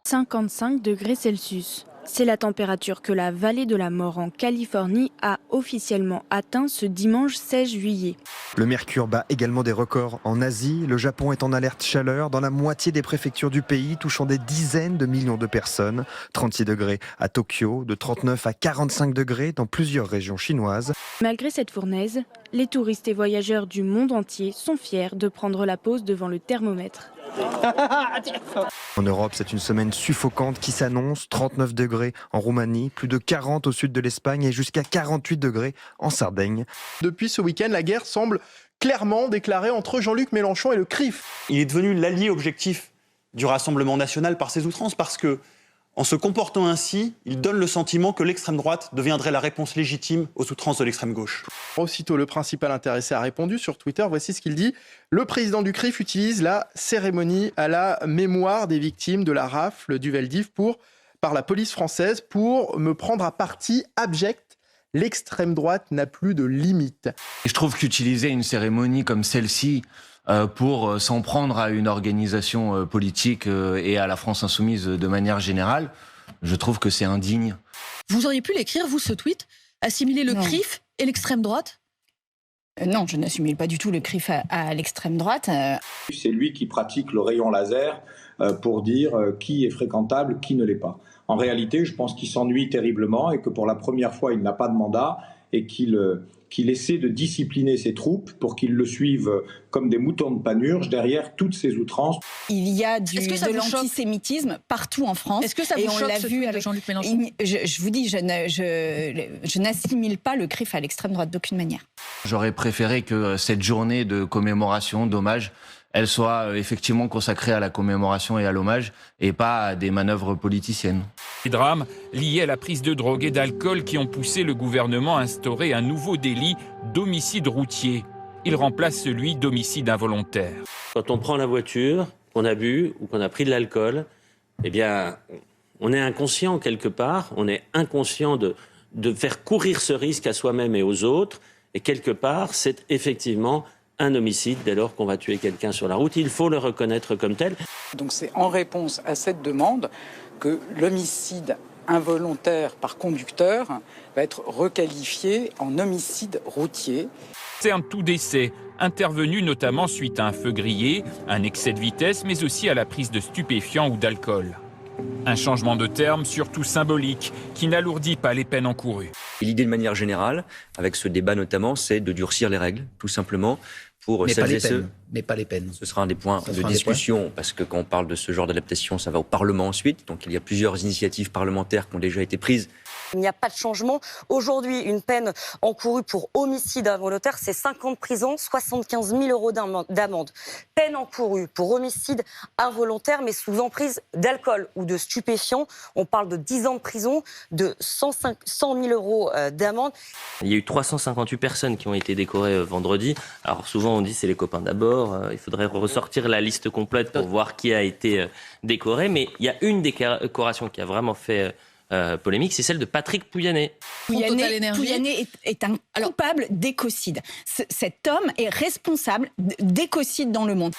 55 degrés Celsius. C'est la température que la vallée de la mort en Californie a officiellement atteint ce dimanche 16 juillet. Le mercure bat également des records en Asie. Le Japon est en alerte chaleur dans la moitié des préfectures du pays, touchant des dizaines de millions de personnes. 36 degrés à Tokyo, de 39 à 45 degrés dans plusieurs régions chinoises. Malgré cette fournaise, les touristes et voyageurs du monde entier sont fiers de prendre la pause devant le thermomètre. En Europe, c'est une semaine suffocante qui s'annonce. 39 degrés en Roumanie, plus de 40 au sud de l'Espagne et jusqu'à 48 degrés en Sardaigne. Depuis ce week-end, la guerre semble clairement déclarée entre Jean-Luc Mélenchon et le CRIF. Il est devenu l'allié objectif du Rassemblement national par ses outrances parce que, en se comportant ainsi, il donne le sentiment que l'extrême droite deviendrait la réponse légitime aux outrances de l'extrême gauche. Aussitôt, le principal intéressé a répondu sur Twitter. Voici ce qu'il dit. Le président du CRIF utilise la cérémonie à la mémoire des victimes de la rafle du Veldiv par la police française pour me prendre à partie abject. L'extrême droite n'a plus de limite. Je trouve qu'utiliser une cérémonie comme celle-ci pour s'en prendre à une organisation politique et à la France insoumise de manière générale, je trouve que c'est indigne. Vous auriez pu l'écrire, vous, ce tweet, assimiler le CRIF et l'extrême droite ? Non, je n'assimile pas du tout le CRIF à l'extrême droite. C'est lui qui pratique le rayon laser pour dire qui est fréquentable, qui ne l'est pas. En réalité, je pense qu'il s'ennuie terriblement et que pour la première fois, il n'a pas de mandat et qu'il essaie de discipliner ses troupes pour qu'ils le suivent comme des moutons de panurge derrière toutes ces outrances. Il y a de l'antisémitisme partout en France. Est-ce que ça vous choque, ce tweet de Jean-Luc Mélenchon ? Je vous dis, je n'assimile pas le CRIF à l'extrême droite d'aucune manière. J'aurais préféré que cette journée de commémoration, d'hommage, elle soit effectivement consacrée à la commémoration et à l'hommage et pas à des manœuvres politiciennes. Les drames liés à la prise de drogue et d'alcool qui ont poussé le gouvernement à instaurer un nouveau délit d'homicide routier. Il remplace celui d'homicide involontaire. Quand on prend la voiture, qu'on a bu ou qu'on a pris de l'alcool, eh bien, on est inconscient quelque part, on est inconscient de faire courir ce risque à soi-même et aux autres, et quelque part, c'est effectivement un homicide dès lors qu'on va tuer quelqu'un sur la route. Il faut le reconnaître comme tel. Donc c'est en réponse à cette demande que l'homicide involontaire par conducteur va être requalifié en homicide routier. C'est un tout décès, intervenu notamment suite à un feu grillé, un excès de vitesse, mais aussi à la prise de stupéfiants ou d'alcool. Un changement de terme surtout symbolique, qui n'alourdit pas les peines encourues. L'idée de manière générale, avec ce débat notamment, c'est de durcir les règles, tout simplement, pour celles et ceux... Mais pas les peines. Ce sera un des points de discussion, parce que quand on parle de ce genre d'adaptation, ça va au Parlement ensuite. Donc il y a plusieurs initiatives parlementaires qui ont déjà été prises. Il n'y a pas de changement. Aujourd'hui, une peine encourue pour homicide involontaire, c'est 5 ans de prison, 75 000 euros d'amende. Peine encourue pour homicide involontaire, mais sous emprise d'alcool ou de stupéfiants, on parle de 10 ans de prison, de 100 000 euros d'amende. Il y a eu 358 personnes qui ont été décorées vendredi. Alors souvent on dit c'est les copains d'abord, il faudrait ressortir la liste complète pour voir qui a été décoré. Mais il y a une décoration qui a vraiment fait... polémique, c'est celle de Patrick Pouyanné. Pouyanné est un coupable d'écocide. Cet homme est responsable d'écocide dans le monde.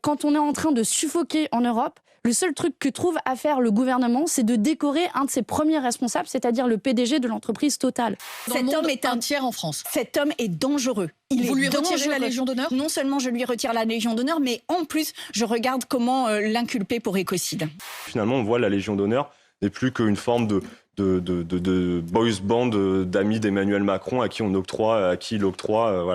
Quand on est en train de suffoquer en Europe, le seul truc que trouve à faire le gouvernement, c'est de décorer un de ses premiers responsables, c'est-à-dire le PDG de l'entreprise Total. Cet homme est un tiers en France. Cet homme est dangereux. Vous lui retirez la Légion d'honneur ? Non seulement je lui retire la Légion d'honneur, mais en plus, je regarde comment l'inculper pour écocide. Finalement, on voit la Légion d'honneur n'est plus qu'une forme de boys band d'amis d'Emmanuel Macron à qui il octroie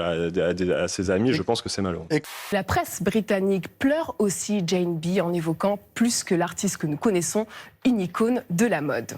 à ses amis. Je pense que c'est malheureux. La presse britannique pleure aussi Jane Bee en évoquant plus que l'artiste que nous connaissons, une icône de la mode.